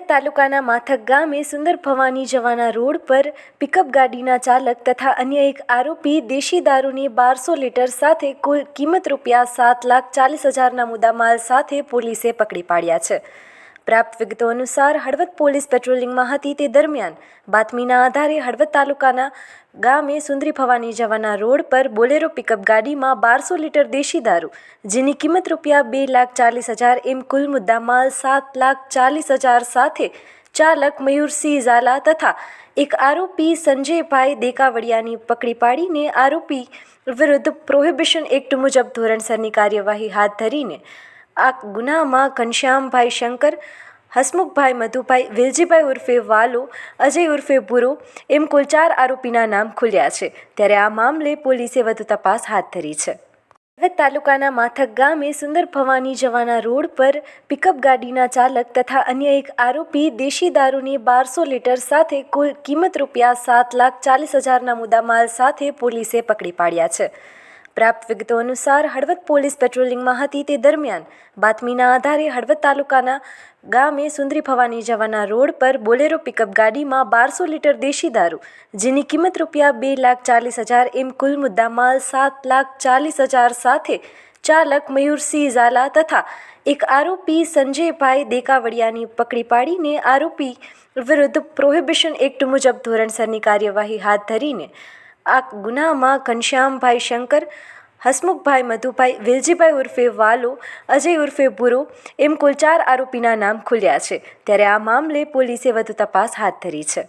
તાલુકાના માથક ગામે સુંદર ભવાની જવાના રોડ પર પિકઅપ ગાડીના ચાલક તથા અન્ય એક આરોપી દેશી દારૂની 1200 લીટર સાથે કુલ કિંમત ₹7,40,000ના મુદ્દામાલ સાથે પોલીસે પકડી પાડ્યા છે। પ્રાપ્ત વિગતો અનુસાર હળવદ પોલીસ પેટ્રોલિંગમાં હતી તે દરમિયાન બાતમીના આધારે હળવદ તાલુકાના ગામે સુંદરી ભવાની જવાના રોડ પર બોલેરો પિકઅપ ગાડીમાં 1200 લીટર દેશી દારૂ જેની કિંમત ₹2,40,000 એમ કુલ મુદ્દામાલ ₹7,40,000 સાથે ચાલક મયુરસિંહ ઝાલા તથા એક આરોપી સંજયભાઈ દેકાવડિયાની પકડી પાડીને આરોપી વિરુદ્ધ પ્રોહિબિશન એક્ટ મુજબ ધોરણસરની કાર્યવાહી હાથ ધરીને આ ગુનામાં ઘનશ્યામભાઈ શંકર, હસમુખભાઈ મધુભાઈ, વેલજીભાઈ ઉર્ફે વાલો, અજય ઉર્ફે ભૂરો એમ કુલ 4 આરોપીના નામ ખુલ્યા છે। ત્યારે આ મામલે પોલીસે વધુ તપાસ હાથ ધરી છે। હળવદ તાલુકાના માથક ગામે સુંદર ભવાની જવાના રોડ પર પિકઅપ ગાડીના ચાલક તથા અન્ય એક આરોપી દેશી દારૂની 1200 લીટર સાથે કુલ કિંમત ₹7,40,000ના મુદ્દામાલ સાથે પોલીસે પકડી પાડ્યા છે। પ્રાપ્ત વિગતો અનુસાર હળવદ પોલીસ પેટ્રોલિંગમાં હતી તે દરમિયાન બાતમીના આધારે હળવદ તાલુકાના ગામે સુંદરી ભવાની જવાના રોડ પર બોલેરો પિકઅપ ગાડીમાં 1200 લીટર દેશી દારૂ જેની કિંમત ₹2,40,000 એમ કુલ મુદ્દામાલ ₹7,40,000 સાથે ચાલક મયુરસિંહ ઝાલા તથા એક આરોપી સંજયભાઈ દેકાવડિયાની પકડી પાડીને આરોપી વિરુદ્ધ પ્રોહિબિશન એક્ટ મુજબ ધોરણસરની કાર્યવાહી હાથ ધરીને આ ગુનામાં ઘનશ્યામભાઈ શંકર, હસમુખભાઈ મધુભાઈ, વેલજીભાઈ ઉર્ફે વાલો, અજય ઉર્ફે ભૂરો એમ કુલ 4 આરોપીના નામ ખુલ્યા છે। ત્યારે આ મામલે પોલીસે વધુ તપાસ હાથ ધરી છે।